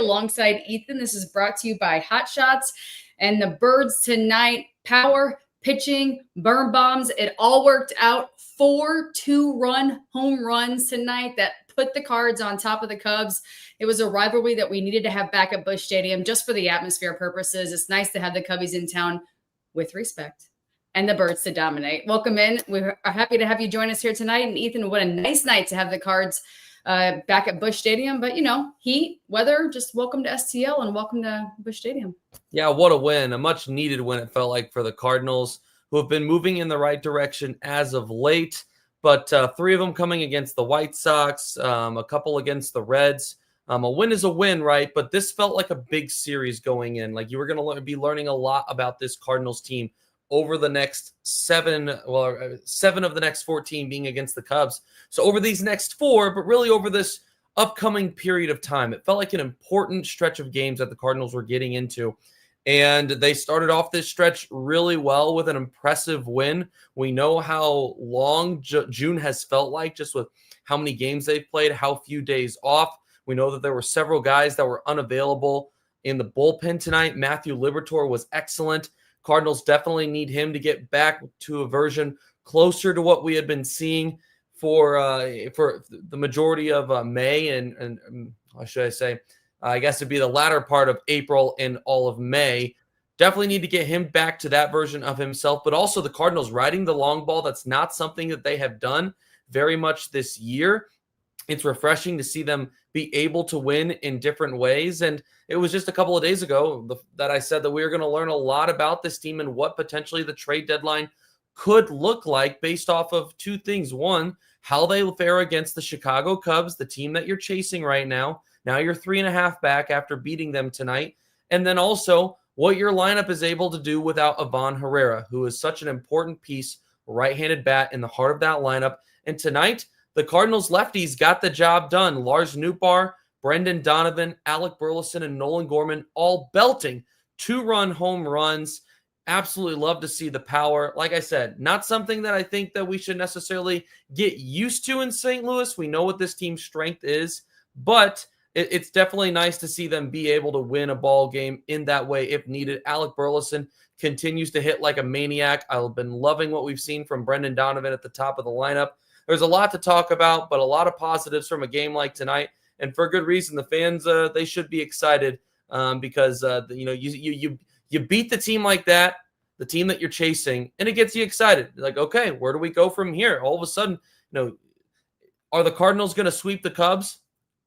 alongside Ethan. This is brought to you by Hot Shots and the Birds tonight. Power, pitching, burn bombs. It all worked out. 4 2-run home runs tonight that put the Cards on top of the Cubs. It was a rivalry that we needed to have back at Busch Stadium just for the atmosphere purposes. It's nice to have the Cubbies in town with respect and the Birds to dominate. Welcome in. We are happy to have you join us here tonight. And Ethan, what a nice night to have the Cards back at Busch Stadium. But, heat, weather, just welcome to STL and welcome to Busch Stadium. Yeah, what a win. A much needed win, it felt like, for the Cardinals, who have been moving in the right direction as of late. But 3 of them coming against the White Sox, a couple against the Reds. A win is a win, right? But this felt like a big series going in. Like, you were going to be learning a lot about this Cardinals team over the next 7 of the next 14 being against the Cubs. So over these next 4, but really over this upcoming period of time, it felt like an important stretch of games that the Cardinals were getting into. And they started off this stretch really well with an impressive win. We know how long June has felt like, just with how many games they've played, how few days off. We know that there were several guys that were unavailable in the bullpen tonight. Matthew Liberatore was excellent. Cardinals definitely need him to get back to a version closer to what we had been seeing for the majority of May and how should I say, I guess it'd be the latter part of April and all of May. Definitely need to get him back to that version of himself, but also the Cardinals riding the long ball. That's not something that they have done very much this year. It's refreshing to see them be able to win in different ways. And it was just a couple of days ago that I said that we were going to learn a lot about this team and what potentially the trade deadline could look like based off of 2 things. One, how they fare against the Chicago Cubs, the team that you're chasing right now. Now you're 3.5 back after beating them tonight. And then also what your lineup is able to do without Ivan Herrera, who is such an important piece, right-handed bat in the heart of that lineup. And tonight, the Cardinals lefties got the job done. Lars Nootbaar, Brendan Donovan, Alec Burleson, and Nolan Gorman all belting 2-run home runs. Absolutely love to see the power. Like I said, not something that I think that we should necessarily get used to in St. Louis. We know what this team's strength is, but it's definitely nice to see them be able to win a ball game in that way if needed. Alec Burleson continues to hit like a maniac. I've been loving what we've seen from Brendan Donovan at the top of the lineup. There's a lot to talk about, but a lot of positives from a game like tonight, and for good reason. The fans, they should be excited because you beat the team like that, the team that you're chasing, and it gets you excited. Like, okay, where do we go from here? All of a sudden, are the Cardinals going to sweep the Cubs?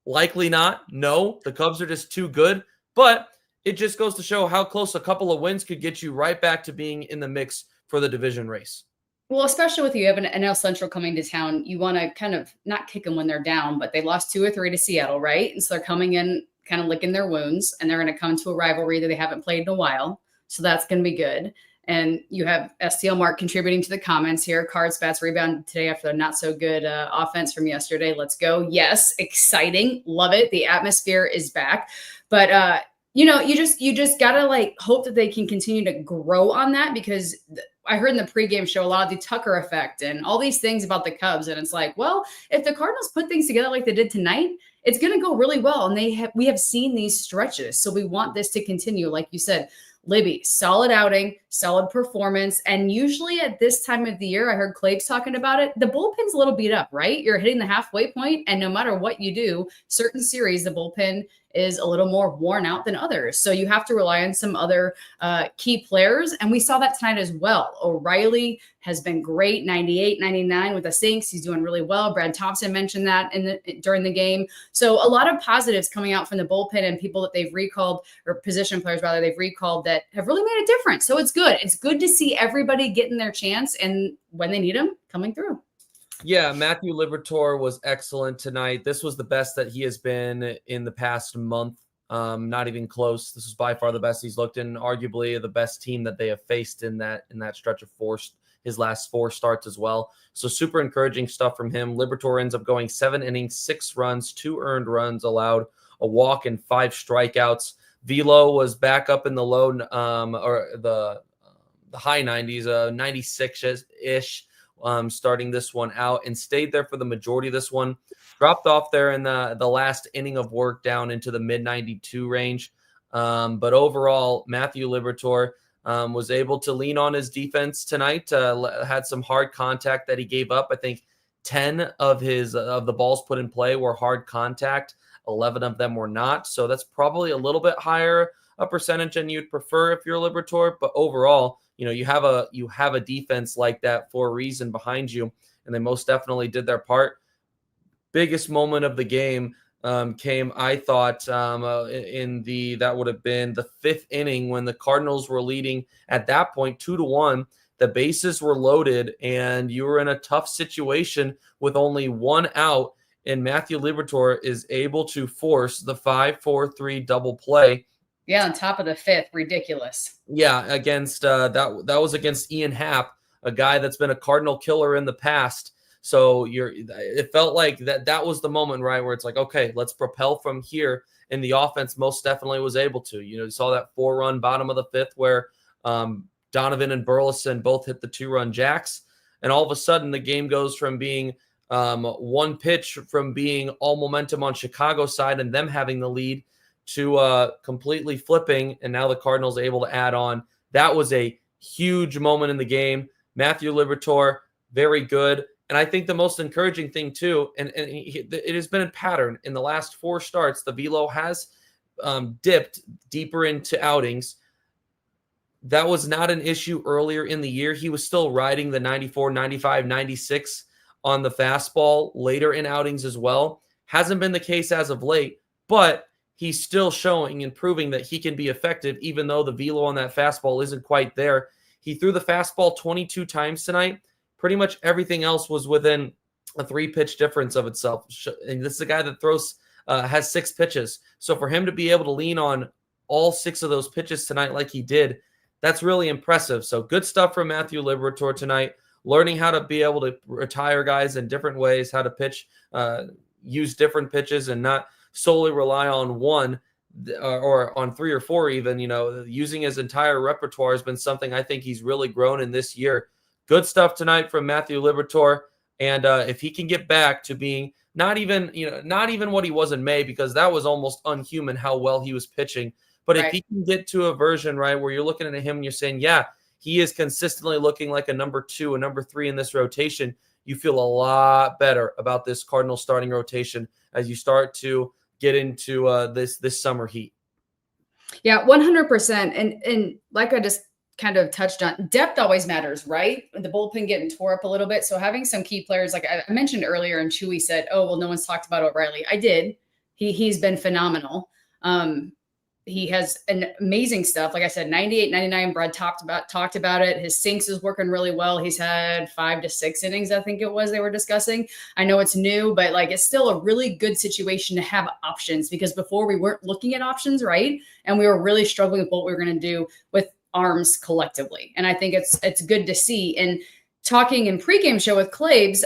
Likely not. No, the Cubs are just too good, but it just goes to show how close a couple of wins could get you right back to being in the mix for the division race. Well, especially with you have an NL Central coming to town, you want to kind of not kick them when they're down, but they lost 2 or 3 to Seattle, right? And so they're coming in kind of licking their wounds, and they're going to come to a rivalry that they haven't played in a while. So that's going to be good. And you have STL Mark contributing to the comments here. Cards bats rebound today after the not so good offense from yesterday. Let's go. Yes, exciting. Love it. The atmosphere is back. But you just gotta hope that they can continue to grow on that, because I heard in the pregame show a lot of the Tucker effect and all these things about the Cubs. And it's like, well, if the Cardinals put things together like they did tonight, it's going to go really well. And we have seen these stretches. So we want this to continue. Like you said, Libby, solid outing, solid performance. And usually at this time of the year, I heard Claves talking about it, the bullpen's a little beat up, right? You're hitting the halfway point, and no matter what you do, certain series, the bullpen is a little more worn out than others. So you have to rely on some other key players. And we saw that tonight as well. O'Reilly has been great, 98, 99 with the Sinks. He's doing really well. Brad Thompson mentioned that during the game. So a lot of positives coming out from the bullpen and people that they've recalled, or position players rather, they've recalled that have really made a difference. So it's good. It's good to see everybody getting their chance, and when they need them, coming through. Yeah, Matthew Liberatore was excellent tonight. This was the best that he has been in the past month. Not even close. This is by far the best he's looked in, arguably the best team that they have faced in that stretch of his last 4 starts as well. So super encouraging stuff from him. Liberatore ends up going 7 innings, 6 runs, 2 earned runs allowed, a walk, and 5 strikeouts. Velo was back up in the low or the high 90s, 96-ish. starting this one out, and stayed there for the majority of this one. Dropped off there in the last inning of work down into the mid-92 range. But overall, Matthew Liberatore was able to lean on his defense tonight. Had some hard contact that he gave up. I think 10 of the balls put in play were hard contact. 11 of them were not. So that's probably a little bit higher a percentage than you'd prefer if you're Liberatore. But overall, you have a defense like that for a reason behind you, and they most definitely did their part. Biggest moment of the game came, I thought, that would have been the 5th inning when the Cardinals were leading at that point 2-1. The bases were loaded, and you were in a tough situation with only one out, and Matthew Liberatore is able to force the 5-4-3 double play. Yeah, on top of the 5th, ridiculous. Yeah, against that was against Ian Happ, a guy that's been a Cardinal killer in the past. So it felt like that was the moment, right, where it's like, okay, let's propel from here. And the offense most definitely was able to. You saw that 4-run bottom of the 5th where Donovan and Burleson both hit the 2-run jacks. And all of a sudden, the game goes from being one pitch from being all momentum on Chicago's side and them having the lead to completely flipping. And now the Cardinals are able to add on. That was a huge moment in the game. Matthew Liberatore, very good. And I think the most encouraging thing, too, and it has been a pattern in the last 4 starts, the velo has dipped deeper into outings. That was not an issue earlier in the year. He was still riding the 94, 95, 96 on the fastball later in outings as well. Hasn't been the case as of late, but he's still showing and proving that he can be effective, even though the velo on that fastball isn't quite there. He threw the fastball 22 times tonight. Pretty much everything else was within a 3-pitch difference of itself. And this is a guy that has 6 pitches. So for him to be able to lean on all 6 of those pitches tonight like he did, that's really impressive. So good stuff from Matthew Liberatore tonight, learning how to be able to retire guys in different ways, how to pitch, use different pitches and not solely rely on one or on 3 or 4 even. Using his entire repertoire has been something I think he's really grown in this year. Good stuff tonight from Matthew Liberatore, and if he can get back to being not even what he was in May, because that was almost unhuman how well he was pitching. But right. If he can get to a version, right, where you're looking at him and you're saying, yeah, he is consistently looking like a number 2, a number 3 in this rotation, you feel a lot better about this Cardinal starting rotation as you start to get into this summer heat. Yeah, 100%. And like I just kind of touched on, depth always matters, right? The bullpen getting tore up a little bit. So having some key players, like I mentioned earlier, and Chewy said, oh, well, no one's talked about O'Reilly. I did. He's been phenomenal. He has an amazing stuff. Like I said, 98, 99, Brad talked about it. His sinks is working really well. He's had 5 to 6 innings, I think it was, they were discussing. I know it's new, but it's still a really good situation to have options, because before we weren't looking at options, right? And we were really struggling with what we were going to do with arms collectively. And I think it's good to see. And talking in pregame show with Claves,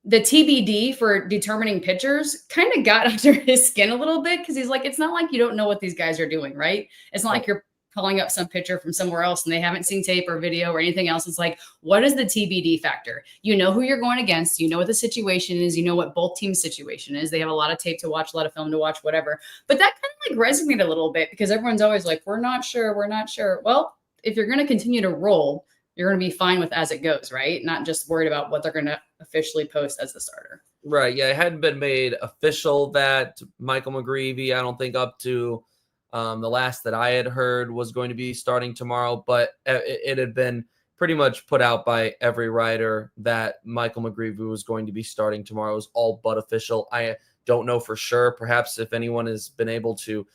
the TBD for determining pitchers kind of got under his skin a little bit, because he's like, it's not like you don't know what these guys are doing, right? It's not like you're calling up some pitcher from somewhere else and they haven't seen tape or video or anything else. It's like, what is the TBD factor? You know who you're going against. You know what the situation is. You know what both teams' situation is. They have a lot of tape to watch, a lot of film to watch, whatever. But that kind of resonated a little bit, because everyone's always like, we're not sure. Well, if you're going to continue to roll, you're going to be fine with as it goes, right? Not just worried about what they're going to officially post as the starter. Right. Yeah, it hadn't been made official that Michael McGreevy, I don't think up to the last that I had heard, was going to be starting tomorrow, but it had been pretty much put out by every writer that Michael McGreevy was going to be starting tomorrow. It was all but official. I don't know for sure. Perhaps if anyone has been able to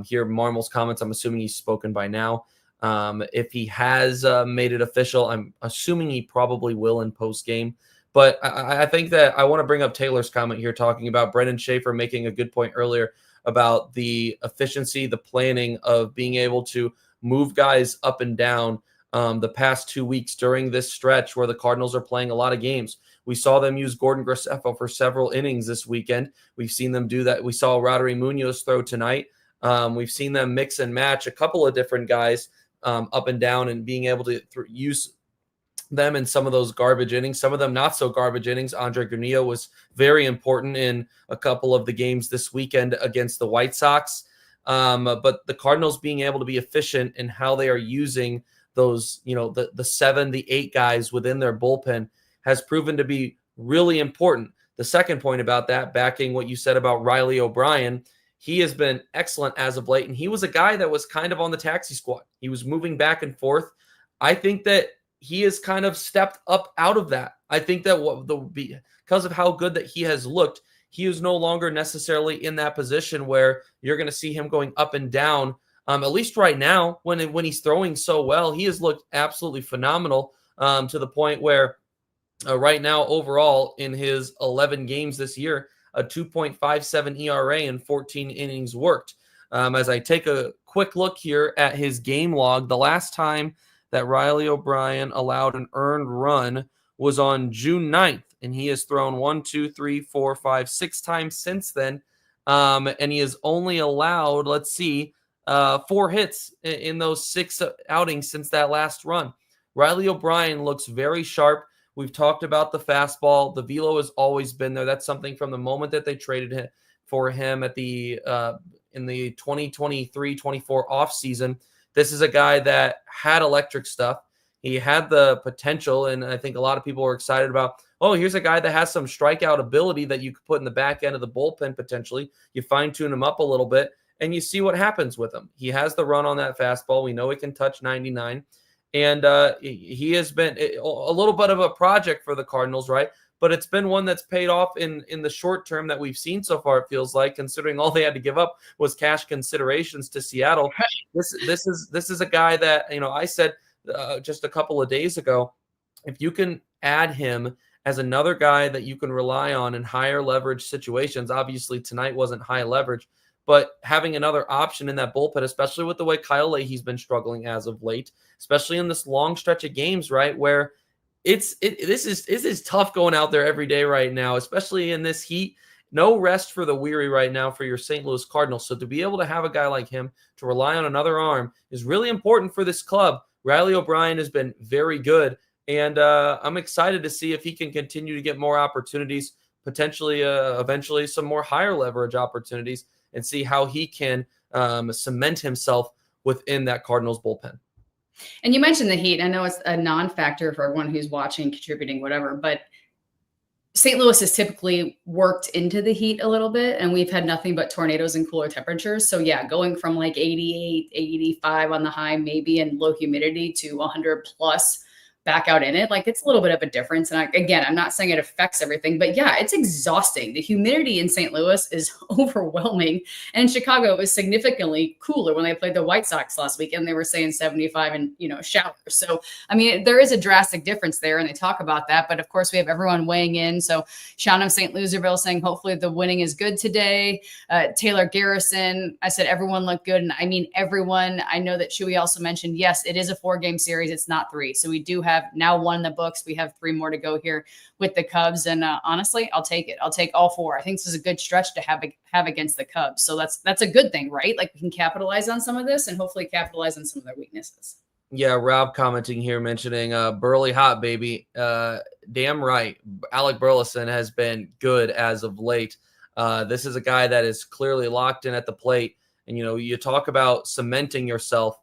hear Marmel's comments, I'm assuming he's spoken by now. If he has made it official, I'm assuming he probably will in post game. But I think that I want to bring up Taylor's comment here, talking about Brendan Schaefer making a good point earlier about the efficiency, the planning of being able to move guys up and down the past 2 weeks during this stretch where the Cardinals are playing a lot of games. We saw them use Gordon Graceffo for several innings this weekend. We've seen them do that. We saw Roddery Munoz throw tonight. We've seen them mix and match a couple of different guys up and down, and being able to use them in some of those garbage innings, some of them not so garbage innings. Andre Granillo was very important in a couple of the games this weekend against the White Sox. But the Cardinals being able to be efficient in how they are using those, the 7, the 8 guys within their bullpen has proven to be really important. The second point about that, backing what you said about Riley O'Brien, he has been excellent as of late. And he was a guy that was kind of on the taxi squad. He was moving back and forth. I think that he has kind of stepped up out of that. I think that because of how good that he has looked, he is no longer necessarily in that position where you're going to see him going up and down. At least right now, when he's throwing so well, he has looked absolutely phenomenal, to the point where right now overall in his 11 games this year, a 2.57 ERA and 14 innings worked. As I take a quick look here at his game log, the last time that Riley O'Brien allowed an earned run was on June 9th, and he has thrown 6 times since then. And he has only allowed, 4 hits in those 6 outings since that last run. Riley O'Brien looks very sharp. We've talked about the fastball. The velo has always been there. That's something from the moment that they traded him for him at in the 2023-24 offseason. This is a guy that had electric stuff. He had the potential, and I think a lot of people were excited about, here's a guy that has some strikeout ability that you could put in the back end of the bullpen potentially. You fine-tune him up a little bit, and you see what happens with him. He has the run on that fastball. We know he can touch 99. And he has been a little bit of a project for the Cardinals, right? But it's been one that's paid off in the short term that we've seen so far, it feels like, considering all they had to give up was cash considerations to Seattle. This is a guy that, I said just a couple of days ago, if you can add him as another guy that you can rely on in higher leverage situations, obviously tonight wasn't high leverage, but having another option in that bullpen, especially with the way Kyle Leahy's been struggling as of late, especially in this long stretch of games, right, where this is tough going out there every day right now, especially in this heat. No rest for the weary right now for your St. Louis Cardinals. So to be able to have a guy like him to rely on another arm is really important for this club. Riley O'Brien has been very good, and I'm excited to see if he can continue to get more opportunities, potentially eventually some more higher leverage opportunities, and see how he can cement himself within that Cardinals bullpen. And you mentioned the heat. I know it's a non-factor for everyone who's watching, contributing, whatever, but St. Louis has typically worked into the heat a little bit, and we've had nothing but tornadoes and cooler temperatures. So yeah, going from 88, 85 on the high, maybe, and low humidity to 100 plus back out in it, it's a little bit of a difference. And I'm not saying it affects everything, but yeah, it's exhausting. The humidity in St. Louis is overwhelming. And in Chicago, it was significantly cooler when they played the White Sox last weekend. They were saying 75 and, showers. So, there is a drastic difference there, and they talk about that. But of course, we have everyone weighing in. So Sean of St. Louisville saying, hopefully the winning is good today. Taylor Garrison, I said, everyone looked good. And I mean, everyone. I know that Chewy also mentioned, yes, it is a 4-game series. It's not 3. So we do have now 1 in the books. We have 3 more to go here with the Cubs. And honestly, I'll take it. I'll take all 4. I think this is a good stretch to have against the Cubs. So that's a good thing, right? We can capitalize on some of this and hopefully capitalize on some of their weaknesses. Yeah, Rob commenting here mentioning Burley hot, baby. Damn right. Alec Burleson has been good as of late. This is a guy that is clearly locked in at the plate. And, you talk about cementing yourself.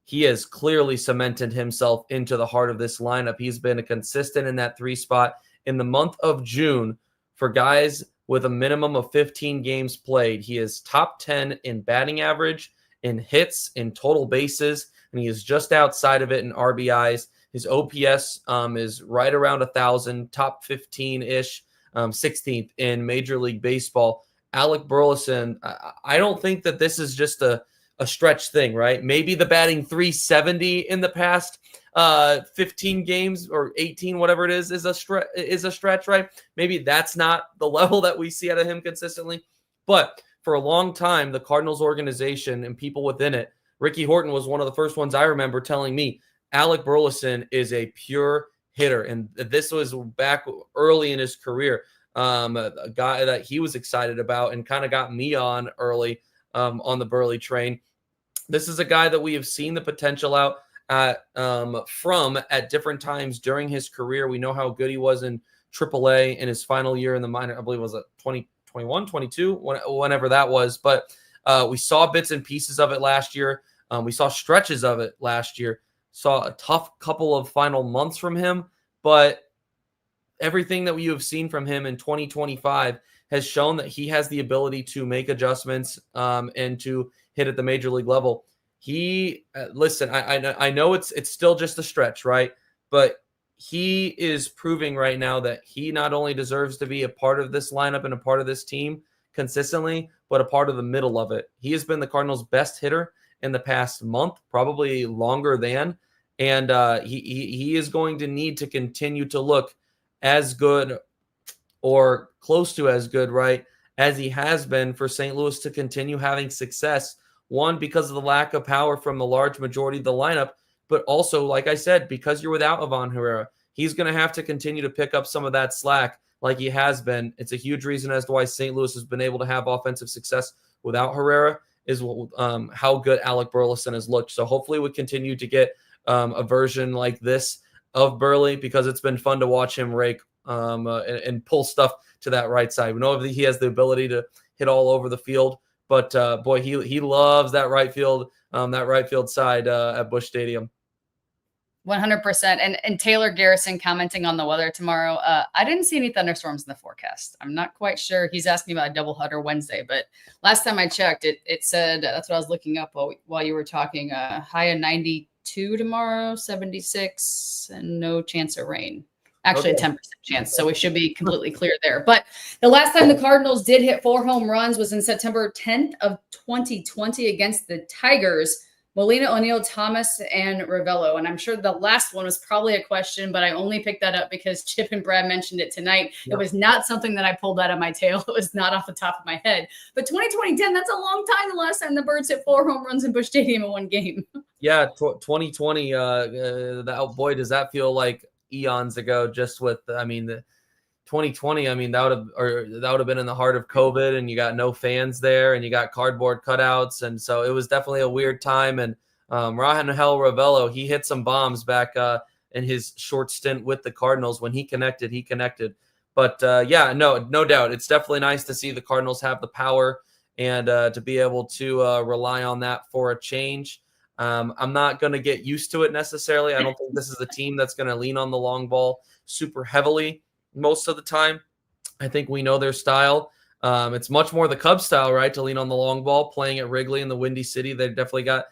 He has clearly cemented himself into the heart of this lineup. He's been consistent in that 3 spot in the month of June for guys with a minimum of 15 games played. He is top 10 in batting average, in hits, in total bases, and he is just outside of it in RBIs. His OPS is right around 1,000, top 15-ish, 16th in Major League Baseball. Alec Burleson, I don't think that this is just a stretch thing, right? Maybe the batting 370 in the past 15 games or 18, whatever it is a stretch, right? Maybe that's not the level that we see out of him consistently. But for a long time, the Cardinals organization and people within it, Ricky Horton was one of the first ones I remember telling me, Alec Burleson is a pure hitter. And this was back early in his career, a guy that he was excited about and kind of got me on early on the Burley train. This is a guy that we have seen the potential out from at different times during his career. We know how good he was in AAA in his final year in the minor. I believe it was 2021, 22, whenever that was. But we saw bits and pieces of it last year. We saw stretches of it last year. Saw a tough couple of final months from him, but everything that you have seen from him in 2025 has shown that he has the ability to make adjustments and to hit at the major league level. Listen, I know it's still just a stretch, right? But he is proving right now that he not only deserves to be a part of this lineup and a part of this team consistently, but a part of the middle of it. He has been the Cardinals' best hitter in the past month, probably longer than, and he is going to need to continue to look as good or close to as good, right, as he has been for St. Louis to continue having success. One, because of the lack of power from the large majority of the lineup, but also, like I said, because you're without Ivan Herrera, he's going to have to continue to pick up some of that slack like he has been. It's a huge reason as to why St. Louis has been able to have offensive success without Herrera is how good Alec Burleson has looked. So hopefully we continue to get a version like this of Burley, because it's been fun to watch him rake and pull stuff to that right side. We know that he has the ability to hit all over the field, but boy, he loves that right field side at Busch Stadium. 100%. And Taylor Garrison commenting on the weather tomorrow. I didn't see any thunderstorms in the forecast. I'm not quite sure. He's asking about a doubleheader Wednesday, but last time I checked, it said, that's what I was looking up while you were talking, high of 92 tomorrow, 76, and no chance of rain. Actually, a 10% chance. So we should be completely clear there. But the last time the Cardinals did hit 4 home runs was in September 10th of 2020 against the Tigers. Molina, O'Neill, Thomas, and Ravello. And I'm sure the last one was probably a question, but I only picked that up because Chip and Brad mentioned it tonight. Yep. It was not something that I pulled out of my tail. It was not off the top of my head. But 2020-10, that's a long time. The last time the Birds hit 4 home runs in Busch Stadium in one game. Yeah, 2020, boy, does that feel like eons ago, just with, the 2020, that would have been in the heart of COVID, and you got no fans there, and you got cardboard cutouts, and so it was definitely a weird time. And Rangel Ravello, he hit some bombs back in his short stint with the Cardinals. When he connected. But no doubt, it's definitely nice to see the Cardinals have the power and to be able to rely on that for a change. I'm not going to get used to it necessarily. I don't think this is a team that's going to lean on the long ball super heavily most of the time. I think we know their style. It's much more the Cubs style, right, to lean on the long ball, playing at Wrigley in the Windy City. They definitely got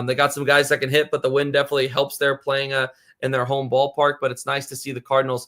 they got some guys that can hit, but the wind definitely helps their playing in their home ballpark. But it's nice to see the Cardinals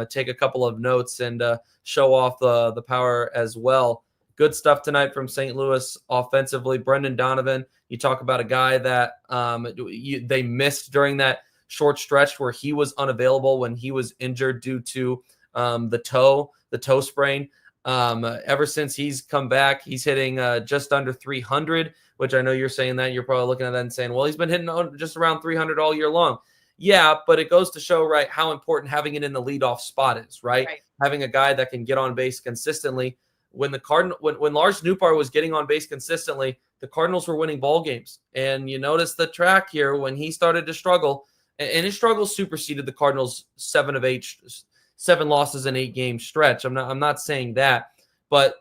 take a couple of notes and show off the power as well. Good stuff tonight from St. Louis offensively. Brendan Donovan, you talk about a guy that they missed during that short stretch where he was unavailable when he was injured due to the toe sprain. Ever since he's come back, he's hitting just under 300, which I know you're saying that. You're probably looking at that and saying, well, he's been hitting just around 300 all year long. Yeah, but it goes to show, right, how important having it in the leadoff spot is, right? Having a guy that can get on base consistently. When Lars Nootbaar was getting on base consistently, the Cardinals were winning ball games. And you notice the track here when he started to struggle, and his struggles superseded the Cardinals' 7 losses in 8 game stretch. I'm not saying that, but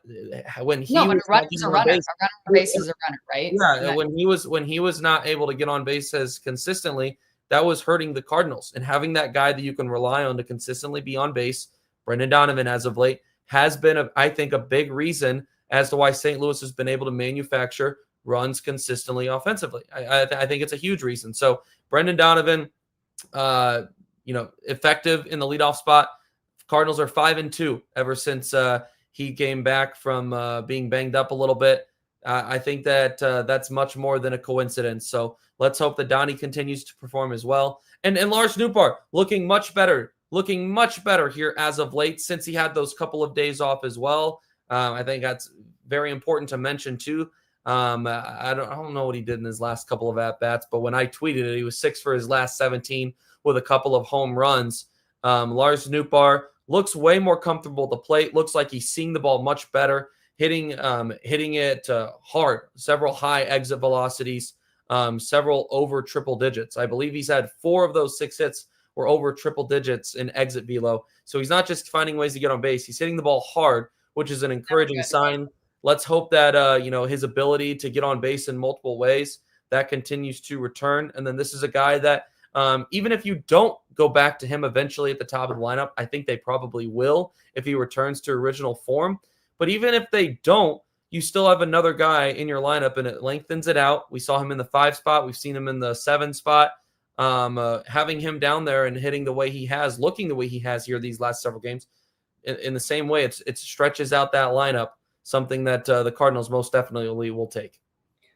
when he was a runner. A runner on base is a runner, right? Yeah, when he was not able to get on base as consistently, that was hurting the Cardinals. And having that guy that you can rely on to consistently be on base, Brendan Donovan as of late, has been, I think, a big reason as to why St. Louis has been able to manufacture runs consistently offensively. I think it's a huge reason. So Brendan Donovan, effective in the leadoff spot. Cardinals are 5-2 ever since he came back from being banged up a little bit. I think that that's much more than a coincidence. So let's hope that Donnie continues to perform as well. And Lars Nootbaar looking much better here as of late since he had those couple of days off as well. I think that's very important to mention too. I don't know what he did in his last couple of at-bats, but when I tweeted it, he was 6 for his last 17 with a couple of home runs. Lars Nootbaar looks way more comfortable at the plate. Looks like he's seeing the ball much better, hitting it hard, several high exit velocities. several over triple digits. I believe he's had 4 of those 6 hits were over triple digits in exit velo. So he's not just finding ways to get on base. He's hitting the ball hard, which is an encouraging sign. Let's hope that, his ability to get on base in multiple ways, that continues to return. And then this is a guy that, even if you don't go back to him eventually at the top of the lineup, I think they probably will if he returns to original form. But even if they don't, you still have another guy in your lineup, and it lengthens it out. We saw him in the 5 spot. We've seen him in the 7 spot. Having him down there and hitting the way he has, looking the way he has here these last several games, in the same way, it stretches out that lineup, something that the Cardinals most definitely will take.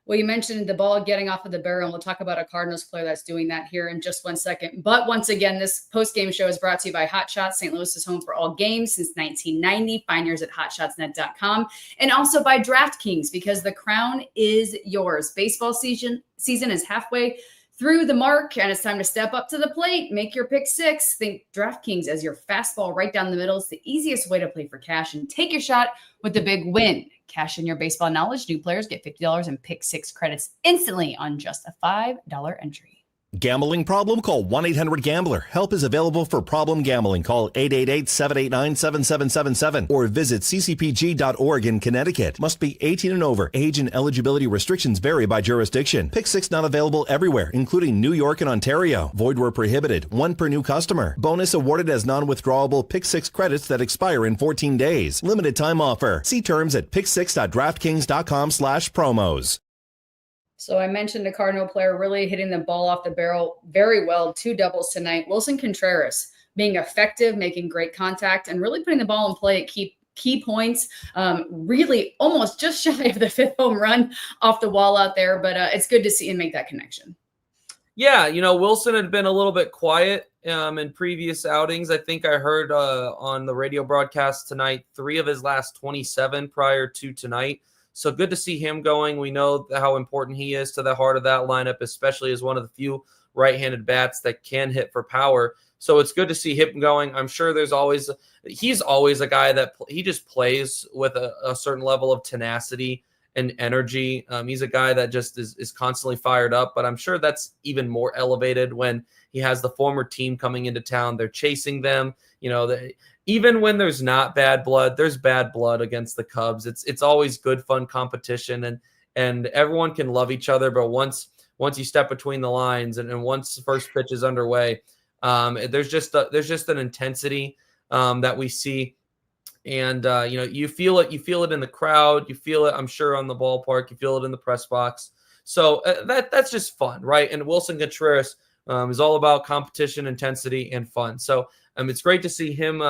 Well, you mentioned the ball getting off of the barrel, and we'll talk about a Cardinals player that's doing that here in just 1 second. But once again, this post-game show is brought to you by Hot Shots. St. Louis is home for all games since 1990. Find yours at hotshotsnet.com. And also by DraftKings, because the crown is yours. Baseball season is halfway through the mark, and it's time to step up to the plate. Make your pick 6. Think DraftKings as your fastball right down the middle. It's the easiest way to play for cash and take your shot with the big win. Cash in your baseball knowledge. New players get $50 in pick 6 credits instantly on just a $5 entry. Gambling problem? Call 1-800-GAMBLER. Help is available for problem gambling. Call 888-789-7777 or visit ccpg.org in Connecticut. Must be 18 and over. Age and eligibility restrictions vary by jurisdiction. Pick 6 not available everywhere, including New York and Ontario. Void where prohibited. 1 per new customer. Bonus awarded as non-withdrawable Pick 6 credits that expire in 14 days. Limited time offer. See terms at pick6.draftkings.com/promos. So I mentioned a Cardinal player really hitting the ball off the barrel very well. 2 doubles tonight. Willson Contreras being effective, making great contact, and really putting the ball in play at key points. Really almost just shy of the 5th home run off the wall out there, but it's good to see him make that connection. Yeah, Willson had been a little bit quiet in previous outings. I think I heard on the radio broadcast tonight 3 of his last 27 prior to tonight. So good to see him going. We know how important he is to the heart of that lineup, especially as one of the few right-handed bats that can hit for power. So it's good to see him going. I'm sure he's always a guy that he just plays with a certain level of tenacity and energy. He's a guy that just is constantly fired up, but I'm sure that's even more elevated when he has the former team coming into town. They're chasing them. Even when there's not bad blood, there's bad blood against the Cubs. It's always good, fun competition, and everyone can love each other. But once you step between the lines and once the first pitch is underway, there's just an intensity that we see, and you feel it. You feel it in the crowd. You feel it, I'm sure, on the ballpark. You feel it in the press box. So that's just fun, right? And Willson Contreras is all about competition, intensity, and fun. So it's great to see him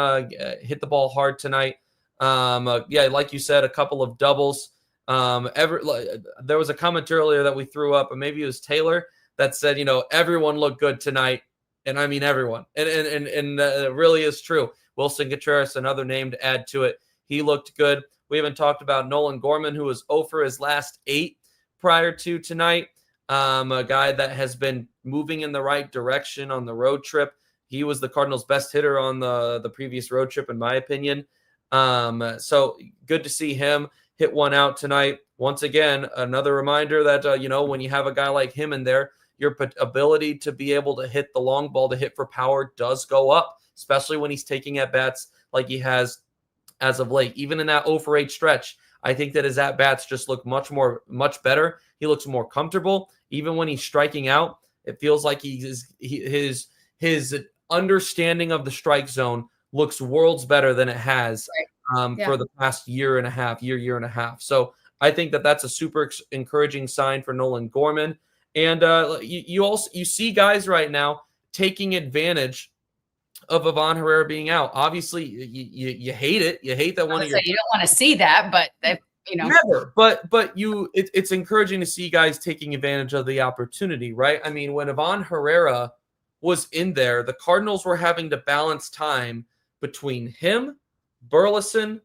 hit the ball hard tonight. Like you said, a couple of doubles. There was a comment earlier that we threw up, and maybe it was Taylor that said, everyone looked good tonight. And I mean everyone. And it really is true. Willson Contreras, another name to add to it. He looked good. We haven't talked about Nolan Gorman, who was 0 for his last 8 prior to tonight. A guy that has been moving in the right direction on the road trip. He was the Cardinals' best hitter on the previous road trip, in my opinion. So good to see him hit one out tonight. Once again, another reminder that, when you have a guy like him in there, your ability to be able to hit the long ball to hit for power does go up, especially when he's taking at-bats like he has as of late. Even in that 0 for 8 stretch, I think that his at-bats just look much better. He looks more comfortable. Even when he's striking out, it feels like his understanding of the strike zone looks worlds better than it has for the past year and a half. So I think that that's a super encouraging sign for Nolan Gorman. And you see guys right now taking advantage of Ivan Herrera being out. Obviously, you hate it. You hate that one of your. You don't want to see that, but Never. But it's encouraging to see guys taking advantage of the opportunity, right? I mean, when Ivan Herrera was in there, the Cardinals were having to balance time between him, Burleson,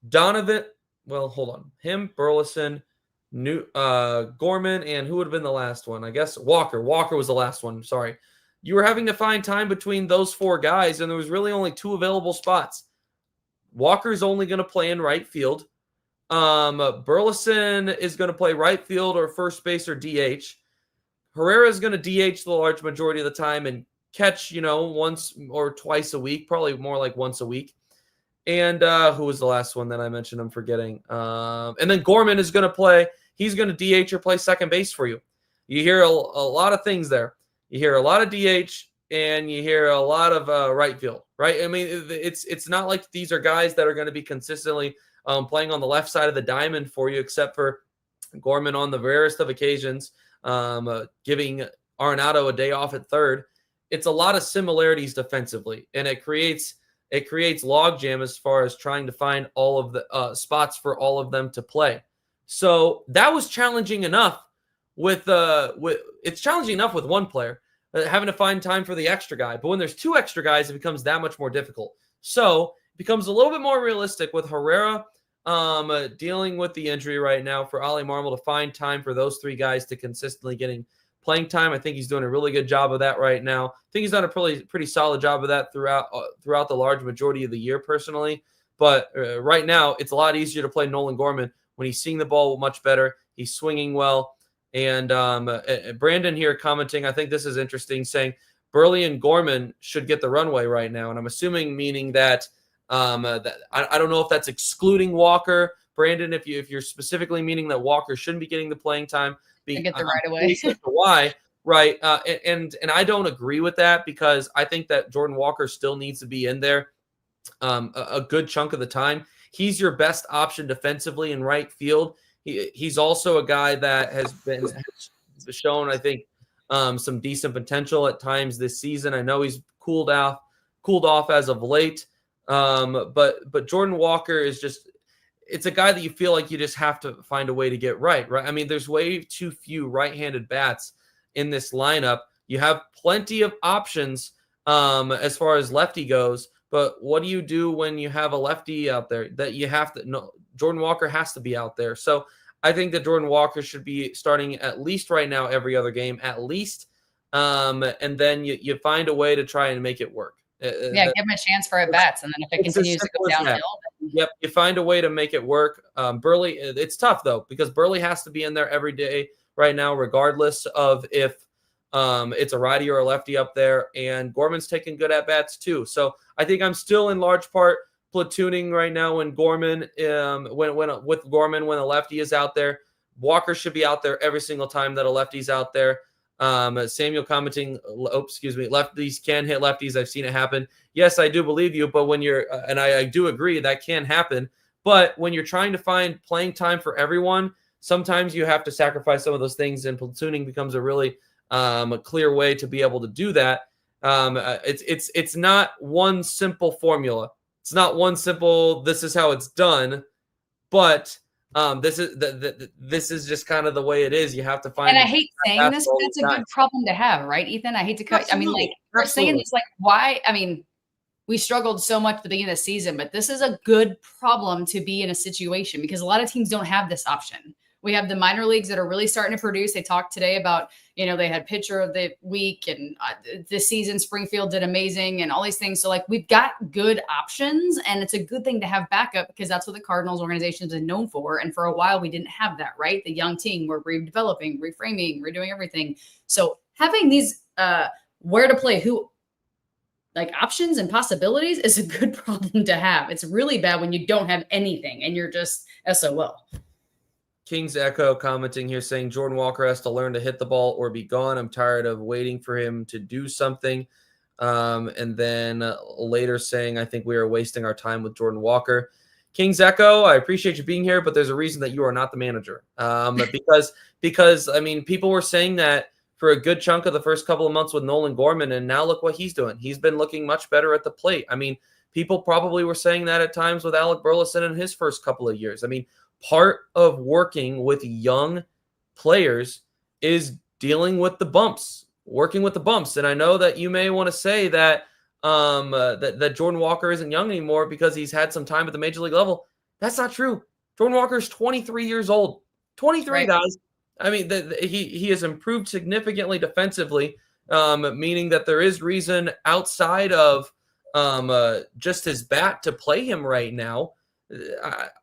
Donovan. Well, hold on. Him, Burleson, Gorman, and who would have been the last one? I guess Walker. Walker was the last one. Sorry. You were having to find time between those 4 guys, and there was really only 2 available spots. Walker's only going to play in right field. Burleson is going to play right field or first base or DH. Herrera is going to DH the large majority of the time and catch, once or twice a week, probably more like once a week. And who was the last one that I mentioned? I'm forgetting. And then Gorman is going to play. He's going to DH or play second base for you. You hear a lot of things there. You hear a lot of DH and you hear a lot of right field, right? I mean, it's not like these are guys that are going to be consistently playing on the left side of the diamond for you, except for Gorman on the rarest of occasions, giving Arenado a day off at third. It's a lot of similarities defensively, and it creates logjam as far as trying to find all of the spots for all of them to play. So that was challenging enough it's challenging enough with one player, having to find time for the extra guy. But when there's two extra guys, it becomes that much more difficult. So it becomes a little bit more realistic with Herrera dealing with the injury right now for Ali Marmol to find time for those three guys to consistently getting playing time. I think he's doing a really good job of that right now. I think he's done a pretty solid job of that throughout the large majority of the year personally. But right now, it's a lot easier to play Nolan Gorman when he's seeing the ball much better. He's swinging well. And Brandon here commenting, I think this is interesting, saying Burley and Gorman should get the runway right now. And I'm assuming meaning that, that I don't know if that's excluding Walker. Brandon, if you're specifically meaning that Walker shouldn't be getting the playing time, get the right away. Why? Right. And I don't agree with that, because I think that Jordan Walker still needs to be in there a good chunk of the time. He's your best option defensively in right field. He's also a guy that has shown, I think, some decent potential at times this season. I know he's cooled off as of late. But Jordan Walker is just, it's a guy that you feel like you just have to find a way to get right? I mean, there's way too few right-handed bats in this lineup. You have plenty of options as far as lefty goes, but what do you do when you have a lefty out there that you have to? No, Jordan Walker has to be out there. So I think that Jordan Walker should be starting at least right now every other game, at least, and then you find a way to try and make it work. Give him a chance for at bats, and then if it continues to go downhill, yep, you find a way to make it work. Burley, it's tough though, because Burley has to be in there every day right now, regardless of if it's a righty or a lefty up there. And Gorman's taking good at bats too. So I think I'm still in large part platooning right now when Gorman, with Gorman when a lefty is out there. Walker should be out there every single time that a lefty's out there. Samuel commenting, lefties can hit lefties. I've seen it happen. Yes, I do believe you, but when you're, and I do agree that can happen, but when you're trying to find playing time for everyone, sometimes you have to sacrifice some of those things, and platooning becomes a really a clear way to be able to do that. It's not one simple formula. It's not one simple, this is how it's done, but this is just kind of the way it is. You have to find. And I hate saying this, but it's a good problem to have, right, Ethan? I hate to cut. Absolutely. I mean, we're saying this why? I mean, we struggled so much at the beginning of the season, but this is a good problem to be in a situation, because a lot of teams don't have this option. We have the minor leagues that are really starting to produce. They talked today about, they had pitcher of the week, and this season Springfield did amazing and all these things. So we've got good options, and it's a good thing to have backup, because that's what the Cardinals organization has been known for. And for a while we didn't have that, right? The young team, we're redeveloping, reframing, redoing everything. So having these where to play who options and possibilities is a good problem to have. It's really bad when you don't have anything and you're just SOL. King's Echo commenting here saying Jordan Walker has to learn to hit the ball or be gone. I'm tired of waiting for him to do something. And then later saying, I think we are wasting our time with Jordan Walker. King's Echo, I appreciate you being here, but there's a reason that you are not the manager. Because I mean, people were saying that for a good chunk of the first couple of months with Nolan Gorman, and now look what he's doing. He's been looking much better at the plate. I mean, people probably were saying that at times with Alec Burleson in his first couple of years. I mean, part of working with young players is dealing with the bumps, working with the bumps. And I know that you may want to say that that Jordan Walker isn't young anymore because he's had some time at the major league level. That's not true. Jordan Walker is 23 years old. 23, right, guys. I mean, he has improved significantly defensively, meaning that there is reason outside of just his bat to play him right now.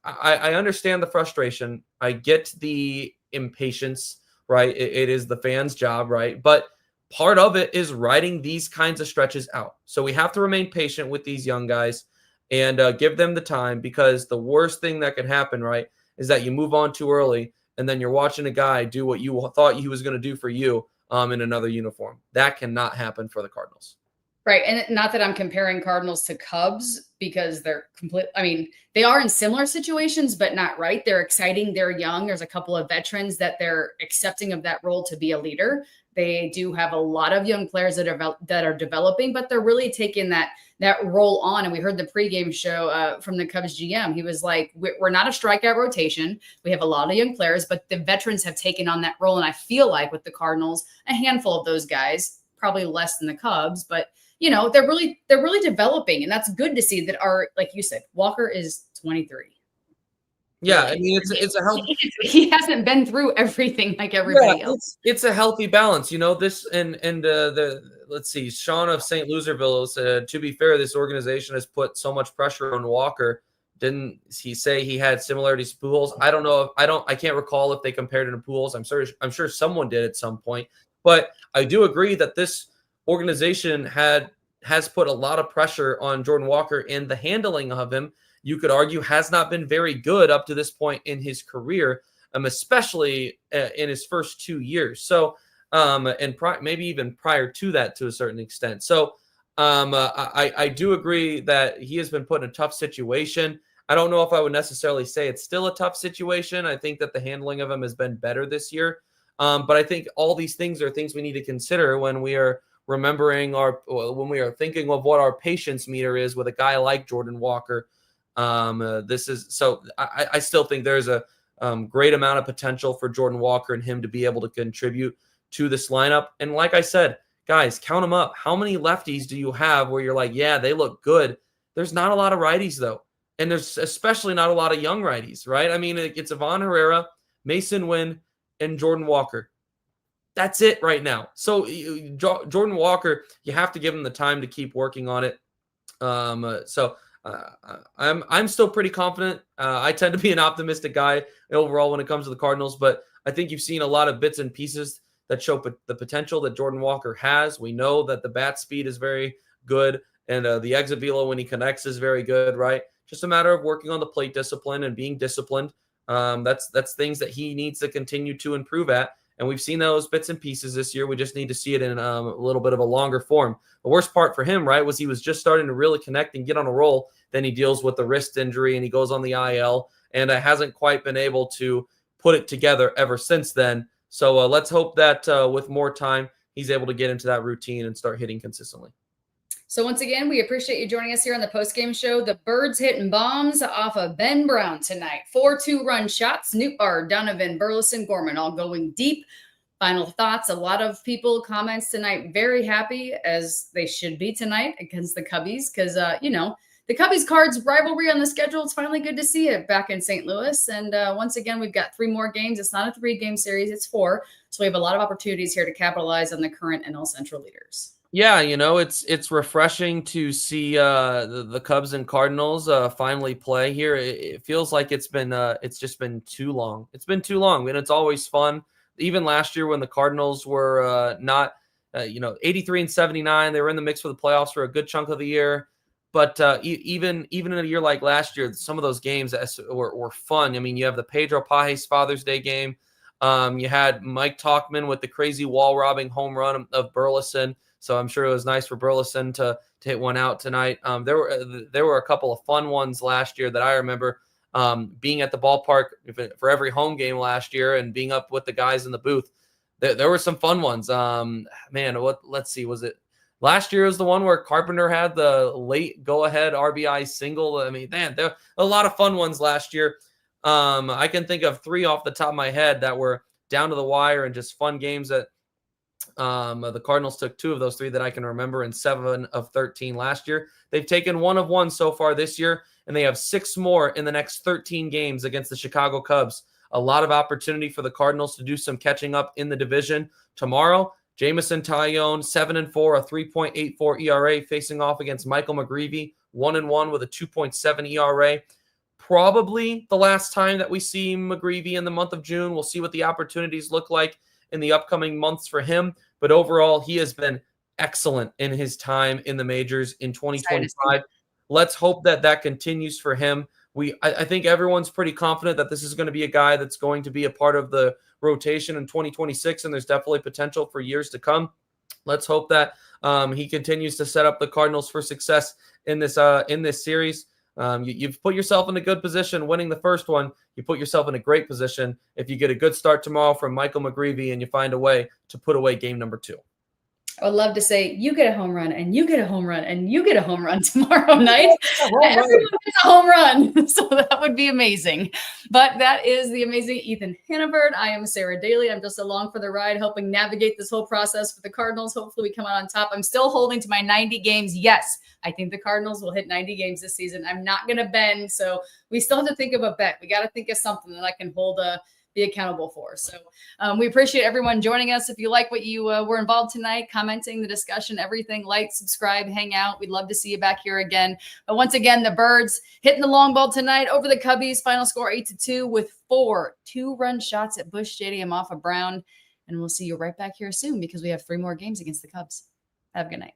I understand the frustration. I get the impatience, right? It is the fans' job, right? But part of it is riding these kinds of stretches out. So we have to remain patient with these young guys and give them the time, because the worst thing that can happen, right, is that you move on too early and then you're watching a guy do what you thought he was going to do for you in another uniform. That cannot happen for the Cardinals. Right. And not that I'm comparing Cardinals to Cubs, because they're they are in similar situations, but not right. They're exciting. They're young. There's a couple of veterans that they're accepting of that role to be a leader. They do have a lot of young players that are developing, but they're really taking that role on. And we heard the pregame show from the Cubs GM. He was like, we're not a strikeout rotation. We have a lot of young players, but the veterans have taken on that role. And I feel like with the Cardinals, a handful of those guys, probably less than the Cubs, but they're really developing, and that's good to see. That are, like you said, Walker is 23. Yeah, I mean, it's a healthy. He hasn't been through everything like everybody else. It's a healthy balance, this and let's see, Sean of St. Louisville said, to be fair, this organization has put so much pressure on Walker. Didn't he say he had similarities to Pujols? I don't know. I can't recall if they compared him to Pujols. I'm sure someone did at some point, but I do agree that this organization has put a lot of pressure on Jordan Walker, and the handling of him, you could argue, has not been very good up to this point in his career, especially in his first 2 years. So, and maybe even prior to that to a certain extent. So, I do agree that he has been put in a tough situation. I don't know if I would necessarily say it's still a tough situation. I think that the handling of him has been better this year. But I think all these things are things we need to consider when we are remembering when we are thinking of what our patience meter is with a guy like Jordan Walker. I still think there's a great amount of potential for Jordan Walker and him to be able to contribute to this lineup. And like I said, guys, count them up. How many lefties do you have where you're like, yeah, they look good? There's not a lot of righties, though. And there's especially not a lot of young righties, right? I mean, it's Ivan Herrera, Mason Wynn, and Jordan Walker. That's it right now. So Jordan Walker, you have to give him the time to keep working on it. I'm still pretty confident. I tend to be an optimistic guy overall when it comes to the Cardinals, but I think you've seen a lot of bits and pieces that show the potential that Jordan Walker has. We know that the bat speed is very good, and the exit velo when he connects is very good, right? Just a matter of working on the plate discipline and being disciplined. That's things that he needs to continue to improve at. And we've seen those bits and pieces this year. We just need to see it in a little bit of a longer form. The worst part for him, right, was he was just starting to really connect and get on a roll. Then he deals with the wrist injury and he goes on the IL and hasn't quite been able to put it together ever since then. So let's hope that with more time, he's able to get into that routine and start hitting consistently. So once again, we appreciate you joining us here on the postgame show. The Birds hitting bombs off of Ben Brown tonight. 4 2-run shots. Nootbaar, Donovan, Burleson, Gorman all going deep. Final thoughts. A lot of people comments tonight. Very happy, as they should be tonight against the Cubbies, because, the Cubbies Cards rivalry on the schedule. It's finally good to see it back in St. Louis. And once again, we've got 3 more games. It's not a 3-game series. It's 4. So we have a lot of opportunities here to capitalize on the current NL Central leaders. Yeah, it's refreshing to see the Cubs and Cardinals finally play here. It feels like it's just been too long. It's been too long, and it's always fun. Even last year when the Cardinals were not, 83 and 79, they were in the mix for the playoffs for a good chunk of the year. But even in a year like last year, some of those games were fun. I mean, you have the Pedro Pages Father's Day game. You had Mike Tauchman with the crazy wall-robbing home run of Burleson. So I'm sure it was nice for Burleson to hit one out tonight. There were a couple of fun ones last year that I remember being at the ballpark for every home game last year and being up with the guys in the booth. There were some fun ones. Let's see, was it last year was the one where Carpenter had the late go-ahead RBI single? I mean, man, there were a lot of fun ones last year. I can think of 3 off the top of my head that were down to the wire and just fun games that the Cardinals took 2 of those 3 that I can remember in 7 of 13 last year. They've taken 1 of 1 so far this year, and they have 6 more in the next 13 games against the Chicago Cubs. A lot of opportunity for the Cardinals to do some catching up in the division. Tomorrow, Jameson Taillon, 7-4, a 3.84 ERA, facing off against Michael McGreevy, 1-1 with a 2.7 ERA. probably the last time that we see McGreevy in the month of June. We'll see what the opportunities look like in the upcoming months for him. But overall, he has been excellent in his time in the majors in 2025. Let's hope that that continues for him. I think everyone's pretty confident that this is going to be a guy that's going to be a part of the rotation in 2026, and there's definitely potential for years to come. Let's hope that he continues to set up the Cardinals for success in this series. You've put yourself in a good position winning the first one. You put yourself in a great position if you get a good start tomorrow from Michael McGreevy and you find a way to put away game number 2. I would love to say you get a home run and you get a home run and you get a home run tomorrow night. Everyone gets a home run. So that would be amazing. But that is the amazing Ethan Hannaford. I am Sara Dayley. I'm just along for the ride, helping navigate this whole process for the Cardinals. Hopefully we come out on top. I'm still holding to my 90 games. Yes, I think the Cardinals will hit 90 games this season. I'm not going to bend. So we still have to think of a bet. We got to think of something that I can be accountable for. So we appreciate everyone joining us. If you like what you were involved tonight, commenting, the discussion, everything, like, subscribe, hang out. We'd love to see you back here again. But once again, the Birds hitting the long ball tonight over the Cubbies. Final score 8-2 with 4 2-run shots at Busch Stadium off of Brown. And we'll see you right back here soon because we have 3 more games against the Cubs. Have a good night.